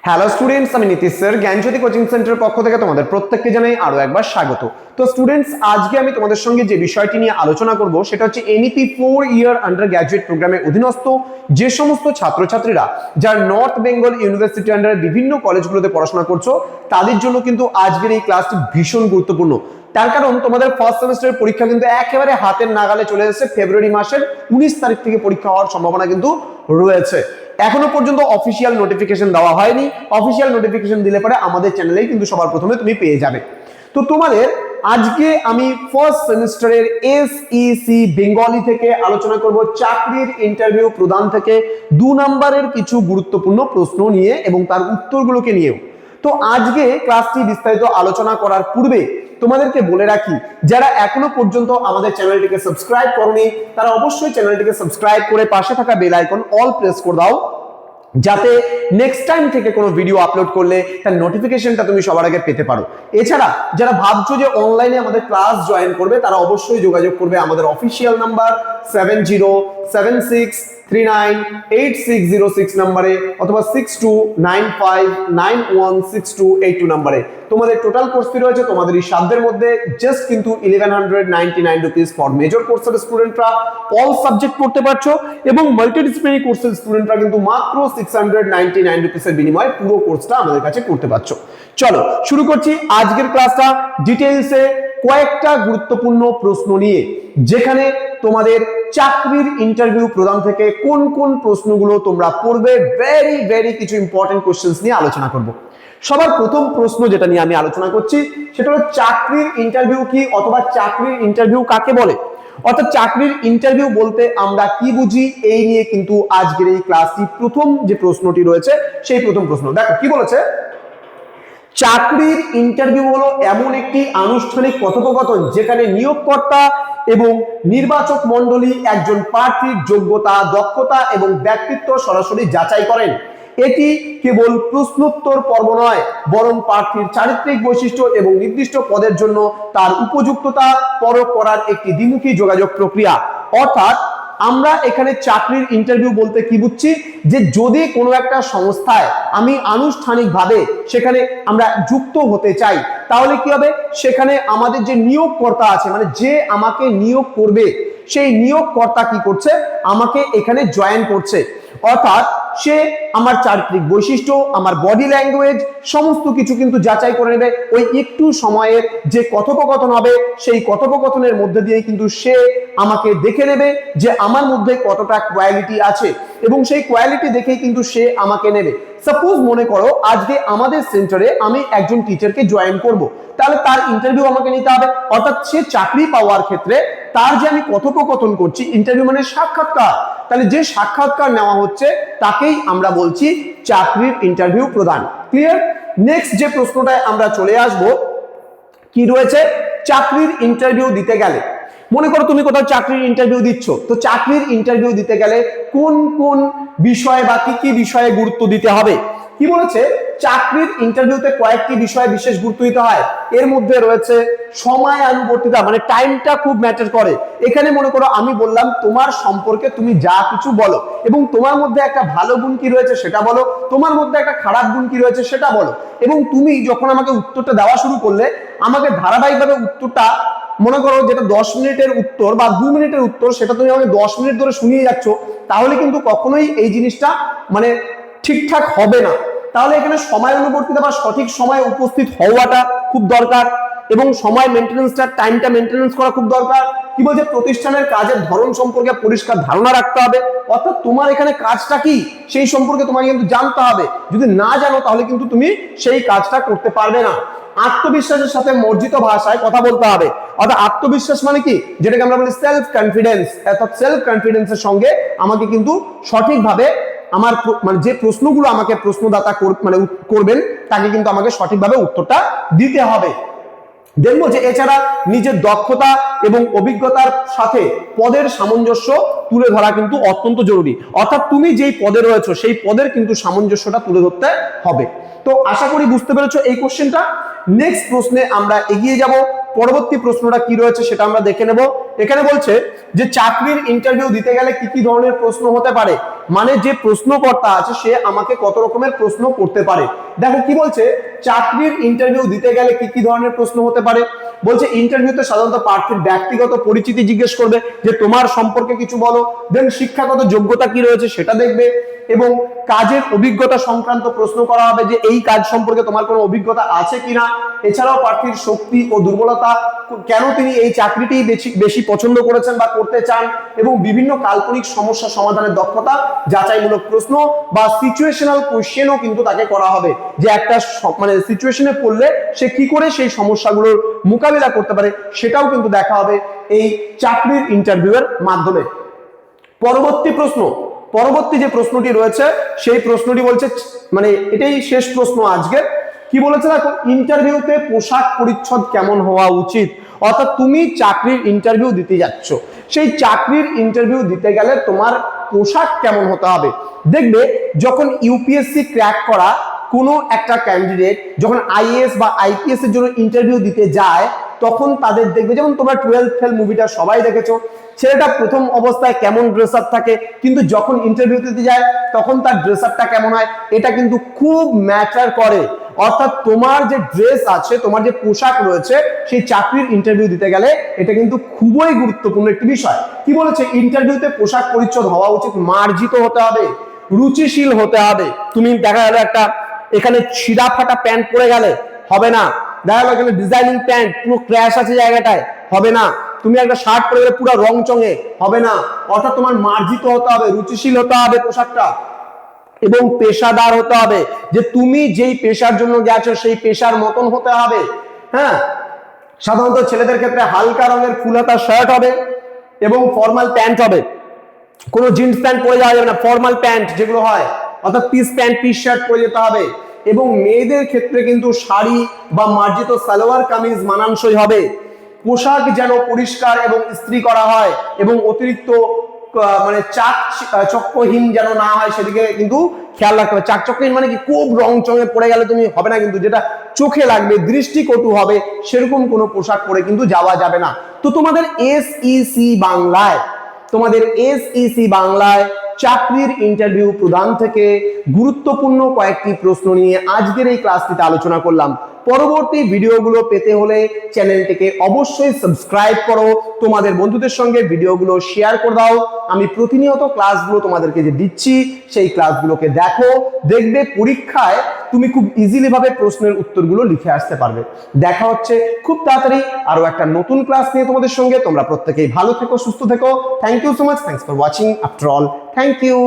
Hello students, আমি Nitish sir জ্ঞানজ্যোতি coaching সেন্টারের পক্ষ থেকে তোমাদের প্রত্যেককে জানাই আরো একবার স্বাগত। তো স্টুডেন্টস, আজকে আমি তোমাদের সঙ্গে যে বিষয়টি নিয়ে আলোচনা করব সেটা হচ্ছে এনইপি 4 ইয়ার আন্ডার গ্র্যাজুয়েট প্রোগ্রামের অধীনস্থ যে সমস্ত ছাত্রছাত্রীরা যারা নর্থ বেঙ্গল ইউনিভার্সিটি আন্ডারে বিভিন্ন কলেজগুলোতে পড়াশোনা করছো তাদের জন্য কিন্তু আজকের এই ক্লাসটি ভীষণ গুরুত্বপূর্ণ। তার কারণ তোমাদের ফার্স্ট সেমিস্টারের পরীক্ষা কিন্তু একেবারে হাতের নাগালে চলে এসেছে। ফেব্রুয়ারি মাসের 19 তারিখ থেকে পরীক্ষা হওয়ার সম্ভাবনা কিন্তু রয়েছে। এখনো পর্যন্ত অফিসিয়াল নোটিফিকেশন দেওয়া হয়নি। অফিসিয়াল নোটিফিকেশন দিলে পরে আমাদের চ্যানেলেই কিন্তু সবার প্রথমে তুমি পেয়ে যাবে। তো তোমাদের আজকে আমি ফার্স্ট সেমিস্টারের এসইসি বেঙ্গলি থেকে আলোচনা করব চাকরির ইন্টারভিউ প্রদান থেকে 2 নম্বরের কিছু গুরুত্বপূর্ণ প্রশ্ন নিয়ে এবং তার উত্তরগুলোকে নিয়েও। তো আজকে ক্লাসটি বিস্তারিত আলোচনা করার পূর্বে তোমাদেরকে বলে রাখি, যারা এখনো পর্যন্ত আমাদের চ্যানেলটিকে সাবস্ক্রাইব করোনি তারা অবশ্যই চ্যানেলটিকে সাবস্ক্রাইব করে পাশে থাকা বেল আইকন অল প্রেস করে দাও, যাতে নেক্সট টাইম থেকে কোনো ভিডিও আপলোড করলে তার নোটিফিকেশনটা তুমি সবার আগে পেতে পারো। এছাড়া যারা ভাবছো যে অনলাইনে আমাদের ক্লাস জয়েন করবে তারা অবশ্যই যোগাযোগ করবে আমাদের অফিসিয়াল নাম্বার 7076398606 নম্বরে অথবা 6295916282 নম্বরে। তোমাদের টোটাল কোর্স ফি রয়েছে তোমাদের এই সাধ্যের মধ্যে জাস্ট কিন্তু 1199 রুপিস ফর মেজর কোর্সের স্টুডেন্টরা অল সাবজেক্ট পড়তে পারছো এবং মাল্টিডিসিপ্লিনারি কোর্সের স্টুডেন্টরা কিন্তু মাত্র 699 রুপিসের বিনিময়ে পুরো কোর্সটা আমাদের কাছে করতে পারছো। চলো শুরু করছি আজকের ক্লাসটা ডিটেইলসে কয়েকটা গুরুত্বপূর্ণ প্রশ্ন নিয়ে, যেখানে তোমাদের চাকরির ইন্টারভিউ প্রদান থেকে কোন কোন প্রশ্নগুলো তোমরা পড়বে ভেরি কিছু ইম্পর্টেন্ট কোশ্চেন্স নিয়ে আলোচনা করব। সবার প্রথম প্রশ্ন যেটা নিয়ে আমি আলোচনা করছি সেটা হলো চাকরির ইন্টারভিউ কি অথবা চাকরির ইন্টারভিউ কাকে বলে, অর্থাৎ চাকরির ইন্টারভিউ বলতে আমরা কি বুঝি, এই নিয়ে কিন্তু আজকের এই ক্লাসটি প্রথম যে প্রশ্নটি রয়েছে সেই প্রথম প্রশ্ন। দেখো কি বলেছে, চাকরির ইন্টারভিউ হলো এমন একটি আনুষ্ঠানিক কথোপকথন যেখানে নিয়োগকর্তা এবং নির্বাচক মণ্ডলী একজন প্রার্থীর যোগ্যতা, দক্ষতা এবং ব্যক্তিত্ব সরাসরি যাচাই করেন। এটি কেবল প্রশ্নোত্তর পর্ব নয়, বরং প্রার্থীর চারিত্রিক বৈশিষ্ট্য এবং নির্দিষ্ট পদের জন্য তার উপযুক্ততা পরখ করার একটি দ্বিমুখী যোগাযোগ প্রক্রিয়া। অর্থাৎ আমরা এখানে চাকরির ইন্টারভিউ বলতে কি বুঝছি, যে যদি কোনো একটা সংস্থায় আমি আনুষ্ঠানিকভাবে সেখানে আমরা যুক্ত হতে চাই তাহলে কি হবে, সেখানে আমাদের যে নিয়োগকর্তা আছে মানে যে আমাকে নিয়োগ করবে সেই নিয়োগকর্তা কি করছে, আমাকে এখানে জয়েন করছে। অর্থাৎ সে আমার চারিত্রিক বৈশিষ্ট্য, আমার বডি ল্যাঙ্গুয়েজ সমস্ত কিছু কিন্তু যাচাই করে নেবে। ওই একটু সময়ের যে কথোপকথন হবে সেই কথোপকথনের মধ্যে দিয়ে কিন্তু সে আমাকে দেখে নেবে যে আমার মধ্যে কতটা কোয়ালিটি আছে এবং সেই কোয়ালিটি দেখেই কিন্তু সে আমাকে নেবে। সাপোজ মনে করো আজকে আমাদের সেন্টারে আমি একজন টিচারকে জয়েন করব, তাহলে তার ইন্টারভিউ আমাকে নিতে হবে। অর্থাৎ সে চাকরি পাওয়ার ক্ষেত্রে তার যে আমি কথোপকথন করছি, ইন্টারভিউ মানে সাক্ষাৎকার, তাহলে যে সাক্ষাৎকার নেওয়া হচ্ছে তাকেই আমরা বলছি চাকরির ইন্টারভিউ প্রদান। ক্লিয়ার? নেক্সট যে প্রশ্নটায় আমরা চলে আসব, কি রয়েছে, চাকরির ইন্টারভিউ দিতে গেলে মনে করো তুমি কোথাও চাকরির ইন্টারভিউ দিচ্ছ, তো চাকরির ইন্টারভিউ দিতে গেলে কোন কোন বিষয়ে বা কি কি বিষয়ে গুরুত্ব দিতে হবে। কি বলেছে, চাকরির ইন্টারভিউতে কয়েকটি বিষয়ে বিশেষ গুরুত্ব দিতে হয়। এর মধ্যে রয়েছে সময়ানুবর্তিতা, মানে টাইমটা খুব ম্যাটার করে। এখানে মনে করো আমি বললাম তোমার সম্পর্কে তুমি যা কিছু বলো এবং তোমার মধ্যে একটা ভালো গুণ কি রয়েছে সেটা বলো, তোমার মধ্যে একটা খারাপ গুণ কি রয়েছে সেটা বলো, এবং তুমি যখন আমাকে উত্তরটা দেওয়া শুরু করলে আমাকে ধারাবাহিকভাবে উত্তরটা, মনে করো যেটা 10 মিনিটের উত্তর বা 2 মিনিটের উত্তর সেটা তুমি আমাকে 10 মিনিট ধরে শুনিয়ে যাচ্ছ, তাহলে কিন্তু কখনোই এই জিনিসটা মানে ঠিকঠাক হবে না। তাহলে এখানে সময়ানুবর্তিতা বা সঠিক সময়ে উপস্থিত হওয়াটা খুব দরকার এবং সময় মেনটেন্যান্সটা, টাইমটা মেনটেন্যান্স করা খুব দরকার। কি বলছে, প্রতিষ্ঠানের কাজের ধরন সম্পর্কে পরিষ্কার ধারণা রাখতে হবে। অর্থাৎ তোমার এখানে কাজটা কি সেই সম্পর্কে তোমাকে কিন্তু জানতে হবে। যদি না জানো তাহলে কিন্তু তুমি সেই কাজটা করতে পারবে না। আত্মবিশ্বাসের সাথে মার্জিত ভাষায় কথা বলতে হবে। অর্থাৎ আত্মবিশ্বাস মানে কি, যেটাকে আমরা বলি সেলফ কনফিডেন্স, অর্থাৎ সেলফ কনফিডেন্সের সঙ্গে আমাকে কিন্তু সঠিকভাবে আমার মানে যে প্রশ্নগুলো আমাকে প্রশ্নদাতা মানে করবেন তাকে কিন্তু আমাকে সঠিকভাবে উত্তরটা দিতে হবে। দেখবো যে এছাড়া নিজের দক্ষতা এবং অভিজ্ঞতার সাথে পদের সামঞ্জস্য তুলে ধরা কিন্তু অত্যন্ত জরুরি। অর্থাৎ তুমি যেই পদে রয়েছো সেই পদের কিন্তু সামঞ্জস্যটা তুলে ধরতে হবে। তো আশা করি বুঝতে পেরেছো এই কোশ্চেনটা। নেক্সট প্রশ্নে আমরা এগিয়ে যাব। পরবর্তী প্রশ্নটা কি রয়েছে সেটা আমরা দেখে নেব। এখানে বলছে যে চাকরির ইন্টারভিউ দিতে গেলে কি কি ধরনের প্রশ্ন হতে পারে, মানে যে প্রশ্নকর্তা আছে সে আমাকে কত রকমের প্রশ্ন করতে পারে। দেখো কি বলছে, চাকরির ইন্টারভিউ দিতে গেলে কি কি ধরনের প্রশ্ন হতে পারে। বলছে ইন্টারভিউতে সাধারণত প্রার্থীর ব্যক্তিগত পরিচিতি জিজ্ঞেস করবে, যে তোমার সম্পর্কে কিছু বলো, দেন শিক্ষাগত যোগ্যতা কি রয়েছে সেটা দেখবে, এবং কাজের অভিজ্ঞতা সংক্রান্ত প্রশ্ন করা হবে, যে এই কাজ সম্পর্কে তোমার কোনো অভিজ্ঞতা আছে কিনা। এছাড়াও প্রার্থীর শক্তি ও দুর্বলতা, কেন তিনি এই চাকরিটি বেশি পছন্দ করেছেন বা করতে চান, এবং বিভিন্ন কাল্পনিক সমস্যা সমাধানের দক্ষতা যাচাইমূলক প্রশ্ন বা সিচুয়েশনাল কোশ্চেনও কিন্তু তাকে করা হবে, যে একটা মানে সিচুয়েশনে পড়লে সে কি করে সেই সমস্যাগুলোর মোকাবিলা করতে পারে সেটাও কিন্তু দেখা হবে এই চাকরির ইন্টারভিউয়ের মাধ্যমে। পরবর্তী যে প্রশ্নটি রয়েছে সেই প্রশ্নটি বলছে, মানে এটাই শেষ প্রশ্ন আজকে। কি বলেছে দেখো, ইন্টারভিউতে পোশাক পরিচ্ছদ কেমন হওয়া উচিত। অর্থাৎ তুমি চাকরির ইন্টারভিউ দিতে যাচ্ছ, সেই চাকরির ইন্টারভিউ দিতে গেলে তোমার পোশাক কেমন হতে হবে। দেখবে যখন ইউপিএসসি ক্র্যাক করা কোনো একটা ক্যান্ডিডেট যখন আইএএস বা আইপিএস এর জন্য ইন্টারভিউ দিতে যায়, তখন তাদের দেখবে, যেমন তোমরা 12th ফেল মুভিটা সবাই দেখেছো, ছেলেটা প্রথম অবস্থায় কেমন ড্রেস আপ থাকে, কিন্তু যখন ইন্টারভিউ দিতে যায় তখন তার ড্রেস আপটা কেমন হয়, এটা কিন্তু খুব ম্যাটার করে। অর্থাৎ তোমার যে ড্রেস আছে, তোমার যে পোশাক রয়েছে, সেই চাকরির ইন্টারভিউ দিতে গেলে এটা কিন্তু খুবই গুরুত্বপূর্ণ একটি বিষয়। কি বলেছে, ইন্টারভিউতে পোশাক পরিচ্ছদ হওয়া উচিত মার্জিত হতে হবে, রুচিশীল হতে হবে। তুমি দেখা গেল একটা এখানে ছিঁড়া ফাটা প্যান্ট পরে গেলে হবে না, দেখা গেল এখানে ডিজাইনিং প্যান্ট পুরো ক্র্যাশ আছে জায়গাটায়, হবে না। তুমি একটা শার্ট পরে গেলে পুরো রং চঙে, হবে না। অর্থাৎ তোমার মার্জিত হতে হবে, রুচিশীল হতে হবে পোশাকটা, এবং পেশাদার হতে হবে, যে তুমি যেই পেশার জন্য গেছো সেই পেশার মতন হতে হবে। হ্যাঁ, সাধারণত ছেলেদের ক্ষেত্রে হালকা রঙের ফুলহাতা শার্ট হবে এবং ফর্মাল প্যান্ট হবে, কোনো জিন্স প্যান্ট পরে যাওয়া যাবে না, ফর্মাল প্যান্ট যেগুলো হয়, অর্থাৎ পিস প্যান্ট পিস শার্ট পরে যেতে হবে। এবং মেয়েদের ক্ষেত্রে কিন্তু শাড়ি বা মার্জিত সালোয়ার কামিজ মানানসই হবে। পোশাক যেন পরিষ্কার এবং ইস্ত্রি করা হয়, এবং অতিরিক্ত মানে চাকচক্যহীন যেন না হয় সেদিকে কিন্তু খেয়াল রাখতে হবে। চাকচক্যহীন মানে কি, খুব রং চঙে পড়ে গেলে তুমি হবে না, কিন্তু যেটা চোখে লাগবে, দৃষ্টিকটু হবে, সেরকম কোনো পোশাক পরে কিন্তু যাওয়া যাবে না। তো তোমাদের এসইসি বাংলায় চাকরির ইন্টারভিউ প্রদান থেকে গুরুত্বপূর্ণ কয়েকটি প্রশ্ন নিয়ে আজকের এই ক্লাসটিতে আলোচনা করলাম। পরবর্তী ভিডিওগুলো পেতে হলে চ্যানেলটিকে অবশ্যই সাবস্ক্রাইব করো, তোমাদের বন্ধুদের সঙ্গে ভিডিওগুলো শেয়ার করে দাও। আমি প্রতিনিয়ত ক্লাসগুলো তোমাদেরকে যে দিচ্ছি সেই ক্লাসগুলোকে দেখো, দেখবে পরীক্ষায় তুমি খুব ইজিলি ভাবে প্রশ্নের উত্তরগুলো লিখে আসতে পারবে। দেখা হচ্ছে খুব তাড়াতাড়ি আরো একটা নতুন ক্লাস নিয়ে তোমাদের সঙ্গে। তোমরা প্রত্যেকেই ভালো থেকো, সুস্থ থেকো। Thank you so much, thanks for watching after all, thank you.